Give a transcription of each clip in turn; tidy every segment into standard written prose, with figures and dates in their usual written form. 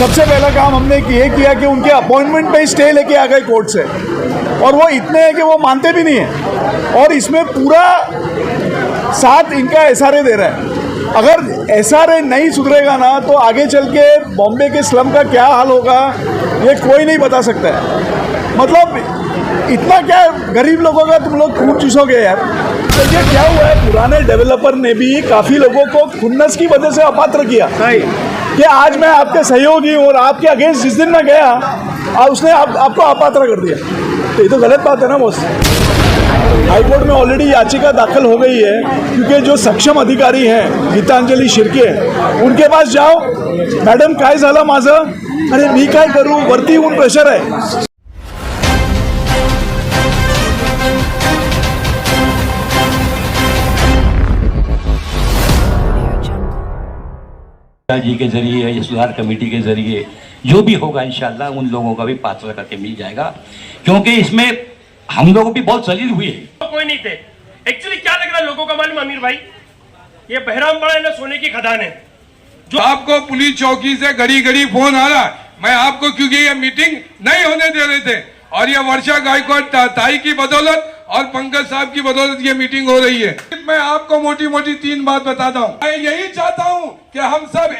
सबसे पहला काम हमने ये किया कि उनके अपॉइंटमेंट पे स्टे लेके आ गए कोर्ट से, और वो इतने हैं कि वो मानते भी नहीं हैं, और इसमें पूरा साथ इनका एसआरए दे रहा है। अगर एसआरए नहीं सुधरेगा ना तो आगे चल के बॉम्बे के स्लम का क्या हाल होगा ये कोई नहीं बता सकता है। मतलब इतना क्या गरीब लोगों का तुम लोग खून चूसोगे यार। तो ये क्या हुआ है, पुराने डेवलपर ने भी काफ़ी लोगों को खुन्नस की वजह से अपात्र किया कि आज मैं आपके सहयोगी हूँ और आपके अगेंस्ट जिस दिन मैं गया उसने आपको अपात्र कर दिया। तो ये तो गलत बात है ना बॉस। हाईकोर्ट में ऑलरेडी याचिका दाखिल हो गई है, क्योंकि जो सक्षम अधिकारी हैं गीतांजलि शिर्के उनके पास जाओ, मॅडम काय झालं माझं, अरे मी काय करू, वरती ऊन प्रेशर आहे। जी के जरिए या सुधार कमेटी के जरिए जो भी होगा इंशाल्लाह उन लोगों का भी पात्र करके मिल जाएगा, क्योंकि इसमें हम लोगों भी बहुत जलील हुए हैं। कोई नहीं थे। एक्चुअली क्या लग रहा है लोगों का मालूम अमीर भाई, ये बहराम पड़ा है ना सोने की खदान है। जो आपको पुलिस चौकी से घड़ी घड़ी फोन आ रहा है, मैं आपको क्योंकि ये मीटिंग नहीं होने दे रहे थे और ये वर्षा गायकवाड़ ताई की बदौलत और पंकज साहब की बदौलत ये मीटिंग हो रही है। मैं आपको मोटी मोटी 3 बात बताता हूँ। मैं यही चाहता हूँ कि हम सब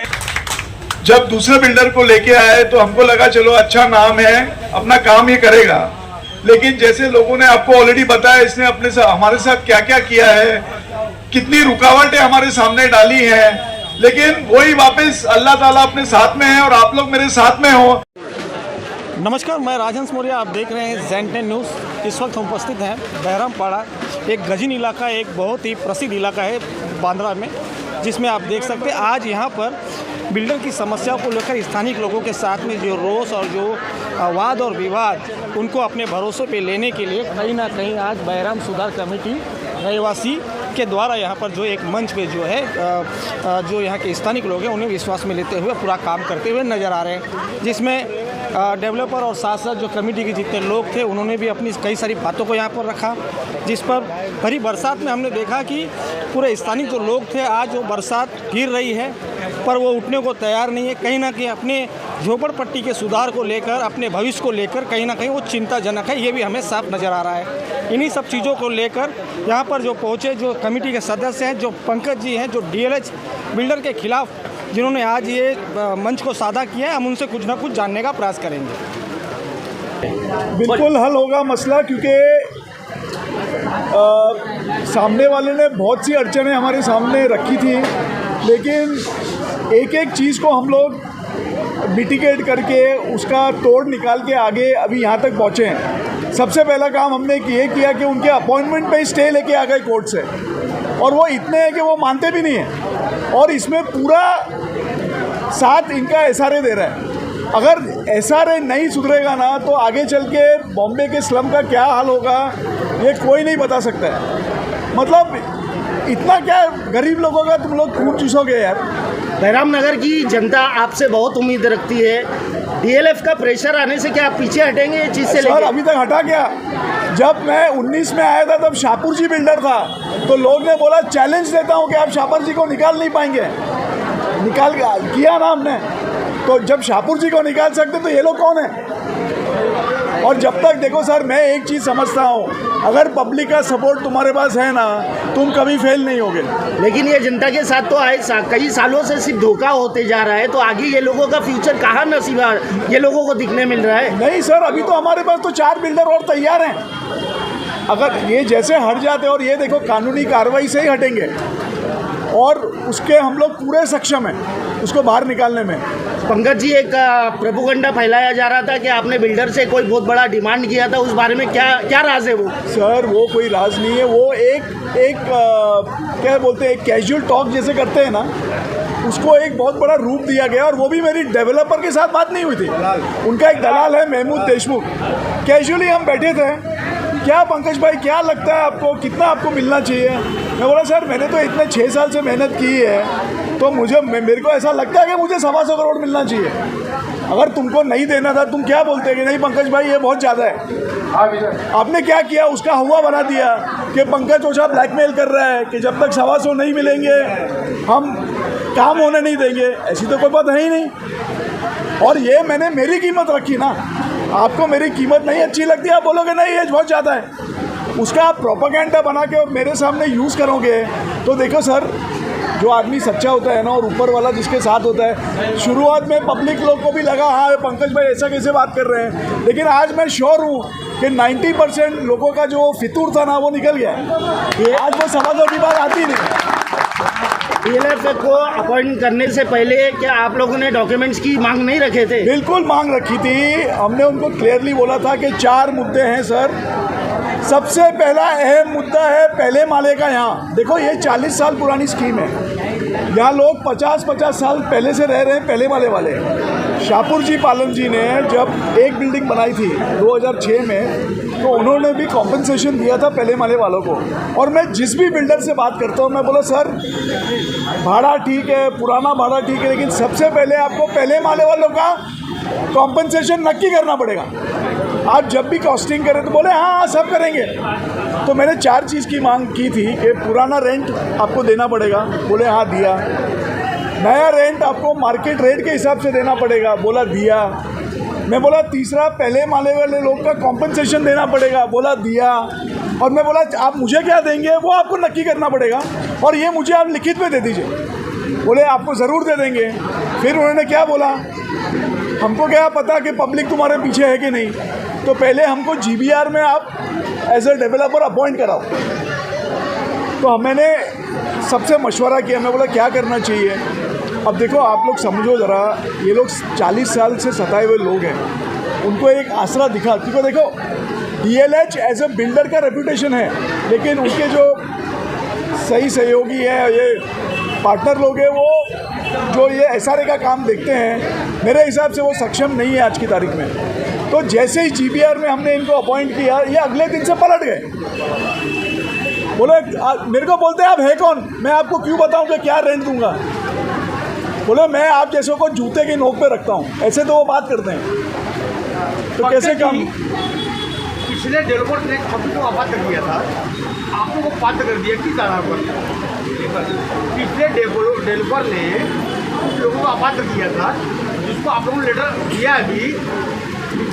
जब दूसरे बिल्डर को लेके आए तो हमको लगा चलो अच्छा नाम है, अपना काम ये करेगा, लेकिन जैसे लोगों ने आपको ऑलरेडी बताया इसने अपने हमारे साथ क्या क्या किया है, कितनी रुकावटें हमारे सामने डाली हैं, लेकिन वही वापस अल्लाह ताला अपने साथ में है और आप लोग मेरे साथ में हो। नमस्कार, मैं राजहंस मौर्य, आप देख रहे हैं ZEN10 न्यूज़। इस वक्त हम उपस्थित हैं बहरामपाड़ा, एक गजीन इलाका, एक बहुत ही प्रसिद्ध इलाका है बांद्रा में, जिसमें आप देख सकते हैं आज यहाँ पर बिल्डर की समस्याओं को लेकर स्थानीय लोगों के साथ में जो रोष और जो वाद और विवाद उनको अपने भरोसे पे लेने के लिए कहीं ना कहीं आज बहराम सुधार कमेटी रहवासी के द्वारा यहाँ पर जो एक मंच पे जो है जो यहाँ के स्थानीय लोग हैं उन्हें विश्वास में लेते हुए पूरा काम करते हुए नज़र आ रहे हैं, जिसमें डेवलपर और साथ साथ जो कमेटी के जितने लोग थे उन्होंने भी अपनी कई सारी बातों को यहाँ पर रखा, जिस पर भरी बरसात में हमने देखा कि पूरे स्थानीय जो लोग थे आज वो बरसात गिर रही है पर वो उठने को तैयार नहीं है। कहीं ना कहीं अपने झोपड़पट्टी के सुधार को लेकर, अपने भविष्य को लेकर कहीं ना कहीं वो चिंताजनक है, ये भी हमें साफ नज़र आ रहा है। इन्हीं सब चीज़ों को लेकर यहाँ पर जो पहुँचे जो कमेटी के सदस्य हैं, जो पंकज जी हैं, जो DLH बिल्डर के खिलाफ जिन्होंने आज ये मंच को साझा किया है, हम उनसे कुछ ना कुछ जानने का प्रयास करेंगे। बिल्कुल हल होगा मसला, क्योंकि सामने वाले ने बहुत सी अड़चनें हमारे सामने रखी थी, लेकिन एक एक चीज़ को हम लोग मिटिगेट करके उसका तोड़ निकाल के आगे अभी यहाँ तक पहुँचे हैं। सबसे पहला काम हमने ये किया कि उनके अपॉइंटमेंट पे स्टे लेके आ गए कोर्ट से, और वो इतने हैं कि वो मानते भी नहीं हैं, और इसमें पूरा साथ इनका एसआरए दे रहा है। अगर एसआरए नहीं सुधरेगा ना तो आगे चल के बॉम्बे के स्लम का क्या हाल होगा ये कोई नहीं बता सकता है। मतलब इतना क्या गरीब लोगों का तुम लोग खून चूसोगे यार। बहराम नगर की जनता आपसे बहुत उम्मीद रखती है, DLF का प्रेशर आने से क्या आप पीछे हटेंगे ये चीज़ से? सर अभी तक हटा क्या? जब मैं 19 में आया था तब शाहपुर जी बिल्डर था, तो लोग ने बोला चैलेंज देता हूँ कि आप शाहपुर जी को निकाल नहीं पाएंगे, निकाल किया ना हमने। तो जब शाहपुर जी को निकाल सकते तो ये लोग कौन है? और जब तक देखो सर, मैं एक चीज़ समझता हूँ, अगर पब्लिक का सपोर्ट तुम्हारे पास है ना तुम कभी फेल नहीं होगे। लेकिन ये जनता के साथ तो आए कई सालों से सिर्फ धोखा होते जा रहा है, तो आगे ये लोगों का फ्यूचर कहाँ नसीबा ये लोगों को दिखने मिल रहा है? नहीं सर, अभी तो हमारे पास तो 4 बिल्डर और तैयार हैं। अगर ये जैसे हट जाते, और ये देखो कानूनी कार्रवाई से ही हटेंगे, और उसके हम लोग पूरे सक्षम हैं उसको बाहर निकालने में। पंकज जी, एक प्रोपेगेंडा फैलाया जा रहा था कि आपने बिल्डर से कोई बहुत बड़ा डिमांड किया था, उस बारे में क्या राज है वो? सर वो कोई राज नहीं है, वो एक क्या बोलते हैं, एक कैजुअल टॉक जैसे करते हैं ना, उसको एक बहुत बड़ा रूप दिया गया। और वो भी मेरी डेवलपर के साथ बात नहीं हुई थी, उनका एक दलाल है महमूद देशमुख। कैजुअली हम बैठे थे, क्या पंकज भाई क्या लगता है आपको, कितना आपको मिलना चाहिए? मैं बोला सर मैंने तो इतने 6 साल से मेहनत की है, तो मेरे को ऐसा लगता है कि मुझे 125 करोड़ मिलना चाहिए। अगर तुमको नहीं देना था तुम क्या बोलते कि नहीं पंकज भाई ये बहुत ज़्यादा है? आपने क्या किया, उसका हुआ बना दिया कि पंकज ओझा ब्लैकमेल कर रहा है कि जब तक 125 नहीं मिलेंगे हम काम होने नहीं देंगे। ऐसी तो कोई बात है ही नहीं। और ये मैंने मेरी कीमत रखी ना, आपको मेरी कीमत नहीं अच्छी लगती, आप बोलोगे नहीं एज बहुत ज़्यादा है, उसका आप प्रोपेगेंडा बना के मेरे सामने यूज़ करोगे तो देखो सर, जो आदमी सच्चा होता है ना और ऊपर वाला जिसके साथ होता है, शुरुआत में पब्लिक लोग को भी लगा हाँ पंकज भाई ऐसा कैसे बात कर रहे हैं, लेकिन आज मैं श्योर हूँ कि 90% लोगों का जो फितूर था ना वो निकल गया है। आज वो समाजों की बात आती नहीं। DLF को अपॉइंट करने से पहले क्या आप लोगों ने डॉक्यूमेंट्स की मांग नहीं रखे थे? बिल्कुल मांग रखी थी, हमने उनको क्लियरली बोला था कि 4 मुद्दे हैं सर। सबसे पहला अहम मुद्दा है पहले माले का। यहाँ देखो, ये 40 साल पुरानी स्कीम है, यहाँ लोग 50-50 साल पहले से रह रहे हैं, पहले माले वाले। शाहपुर जी पालन जी ने जब एक बिल्डिंग बनाई थी 2006 में, तो उन्होंने भी कॉम्पनसेशन दिया था पहले माले वालों को। और मैं जिस भी बिल्डर से बात करता हूँ, मैं बोला सर भाड़ा ठीक है, पुराना भाड़ा ठीक है, लेकिन सबसे पहले आपको पहले माले वालों का कॉम्पनसेशन नक्की करना पड़ेगा। आप जब भी कॉस्टिंग करें तो बोले हाँ सब करेंगे। तो मैंने 4 चीज़ की मांग की थी कि पुराना रेंट आपको देना पड़ेगा, बोले हाँ दिया। नया रेंट आपको मार्केट रेट के हिसाब से देना पड़ेगा, बोला दिया। मैं बोला तीसरा पहले माले वाले लोग का कॉम्पनसेशन देना पड़ेगा, बोला दिया। और मैं बोला आप मुझे क्या देंगे वो आपको नक्की करना पड़ेगा, और ये मुझे आप लिखित में दे दीजिए, बोले आपको ज़रूर दे देंगे। फिर उन्होंने क्या बोला, हमको क्या पता कि पब्लिक तुम्हारे पीछे है कि नहीं, तो पहले हमको GBR में आप एज ए डेवलपर अपॉइंट कराओ। तो मैंने सबसे मशवरा किया, मैं बोला क्या करना चाहिए। अब देखो आप लोग समझो ज़रा, ये लोग 40 साल से सताए हुए लोग हैं, उनको एक आसरा दिखा। क्योंकि देखो DLH एज ए बिल्डर का रेपुटेशन है, लेकिन उनके जो सही सहयोगी हैं, ये पार्टनर लोग हैं, वो जो ये SRA का काम देखते हैं, मेरे हिसाब से वो सक्षम नहीं है आज की तारीख में। तो जैसे ही GBR में हमने इनको अपॉइंट किया, ये अगले दिन से पलट गए। बोले मेरे को बोलते हैं आप है कौन, मैं आपको क्यों बताऊं कि क्या रेंट दूंगा। बोले मैं आप जैसों को जूते की नोक पे रखता हूं, ऐसे तो वो बात करते हैं। तो कैसे काम। पिछले डेवलपर ने कंपनी को अपात्र किया था, आप लोगों को पात्र कर दिया किस आधार पर? पिछले डेवलपर ने कुछ लोगों को अपात्र किया था, जिसको आप लोगों ने लेटर दिया अभी,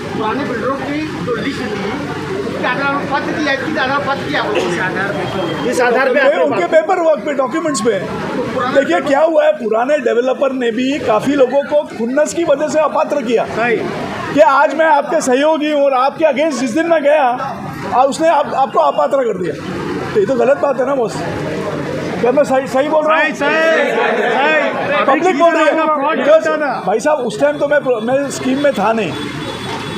पुराने बिल्डरों की जो लिस्ट थी उसके आधार पर पत्र दिया, किस आधार पर किया आप लोगों ने? इस आधार पे उनके पेपर वर्क पे, डॉक्यूमेंट्स पे। देखिए क्या हुआ है, पुराने डेवलपर ने भी काफ़ी लोगों को खुन्नस की वजह से अपात्र किया कि आज मैं आपके सहयोगी हूँ और आपके अगेंस्ट जिस दिन मैं गया उसने आपको अपात्र कर दिया। तो ये तो गलत बात है ना बॉस, क्या मैं सही बोल रहा हूँ? पब्लिक बोल रही है भाई साहब। उस टाइम तो मैं स्कीम में था नहीं,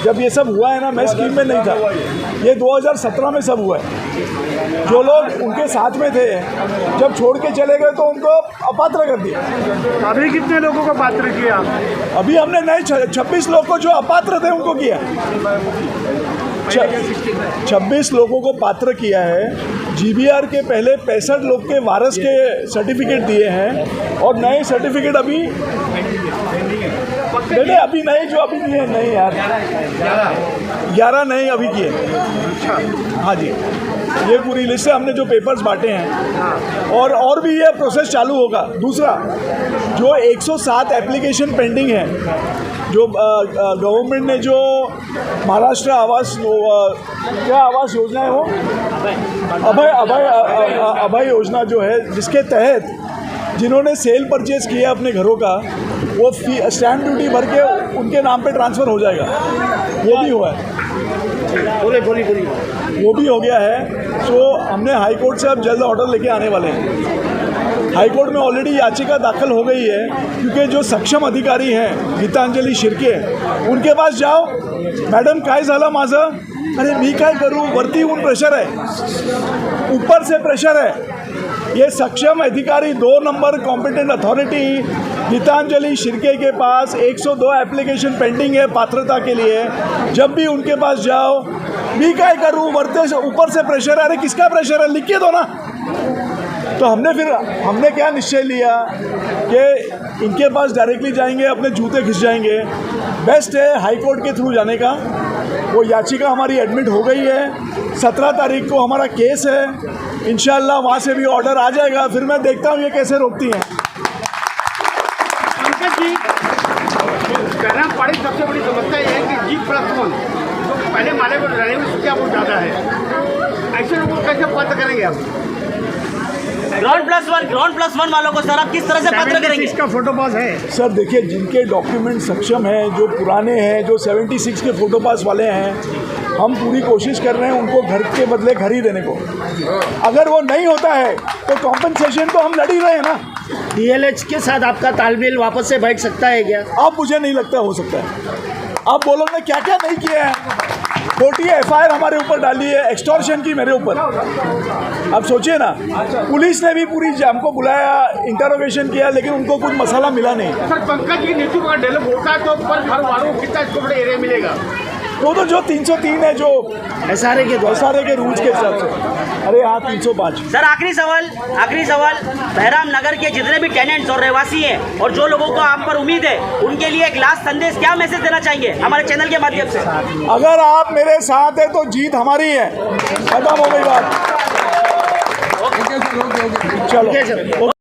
जब ये सब हुआ है ना, मैं स्कीम में नहीं था। ये 2017 में सब हुआ है। जो लोग उनके साथ में थे जब छोड़ के चले गए तो उनको अपात्र कर दिया। अभी कितने लोगों को पात्र किया? अभी हमने नए 26 लोग को जो अपात्र थे उनको किया, 26 लोगों को पात्र किया है। GBR के पहले 65 लोग के वारस के सर्टिफिकेट दिए हैं, और नए सर्टिफिकेट अभी नहीं, अभी नहीं, जो अभी दिए नहीं यार, 11 नए अभी किए। हाँ जी, ये पूरी लिस्ट है, हमने जो पेपर्स बांटे हैं, और भी ये प्रोसेस चालू होगा। दूसरा, जो 107 एप्लीकेशन पेंडिंग है, जो गवर्नमेंट ने जो महाराष्ट्र आवास क्या आवास योजना है वो अभय योजना जो है, जिसके तहत जिन्होंने सेल परचेज किया अपने घरों का, वो स्टैम्प ड्यूटी भर के उनके नाम पे ट्रांसफ़र हो जाएगा, वो भी हुआ है। बोले वो भी हो गया है। तो हमने हाई कोर्ट से अब जल्द ऑर्डर लेके आने वाले हैं। हाई कोर्ट में ऑलरेडी याचिका दाखिल हो गई है, क्योंकि जो सक्षम अधिकारी हैं गीतांजलि शिर्के, उनके पास जाओ, मॅडम काय झालं माझं, अरे मी काय करूँ, वरती ऊन प्रेशर है, ऊपर से प्रेशर है। ये सक्षम अधिकारी 2 number competent authority Geetanjali Shirke के पास 102 एप्लीकेशन पेंडिंग है पात्रता के लिए। जब भी उनके पास जाओ, मैं क्या करूँ, वर्ते से ऊपर से प्रेशर है। अरे किसका प्रेशर है, लिख के दो ना। तो हमने क्या निश्चय लिया कि इनके पास डायरेक्टली जाएंगे, अपने जूते घिस जाएंगे। बेस्ट है हाई कोर्ट के थ्रू जाने का। वो याचिका हमारी एडमिट हो गई है, 17 तारीख को हमारा केस है, इंशाल्लाह वहाँ से भी ऑर्डर आ जाएगा। फिर मैं देखता हूँ ये कैसे रोकती हैं। पंकज जी, सबसे बड़ी समस्या ये है कि G+1 जो पहले माले को रहने में संख्या बहुत ज़्यादा है, ऐसे लोगों को कैसे पात्र करेंगे आप? ग्राउंड प्लस वन वालों को सर आप किस तरह से पात्र करेंगे? इसका फोटो पास है सर देखिए, जिनके डॉक्यूमेंट सक्षम हैं, जो पुराने हैं, जो 76 के फोटो पास वाले हैं, हम पूरी कोशिश कर रहे हैं उनको घर के बदले घर ही देने को। अगर वो नहीं होता है तो कॉम्पनसेशन तो हम लड़ ही रहे हैं ना। DLH के साथ आपका तालमेल वापस से बैठ सकता है क्या? अब मुझे नहीं लगता हो सकता है। आप बोलो ना क्या क्या नहीं किया है। 40 FIR हमारे ऊपर डाली है, एक्सटॉर्शन की मेरे ऊपर। अब सोचिए ना, पुलिस ने भी पूरी हमको बुलाया, इंटरोगेशन किया, लेकिन उनको कुछ मसाला मिला नहीं। सर, पंकज जी नेतृत्व का डेवलप होता है तो पर घर वालों को कितना इसको बड़ा एरिया मिलेगा? तो जो 303 है, जो SRA के रूल्स के हिसाब से। अरे हाँ, 305। सर आखिरी सवाल बहराम नगर के जितने भी टेनेंट्स और रहवासी हैं और जो लोगों को आप पर उम्मीद है, उनके लिए एक लास्ट संदेश क्या मैसेज देना चाहिए हमारे चैनल के माध्यम से? अगर आप मेरे साथ है तो जीत हमारी है। खत्म हो गई बात। Okay sir, okay. चलो।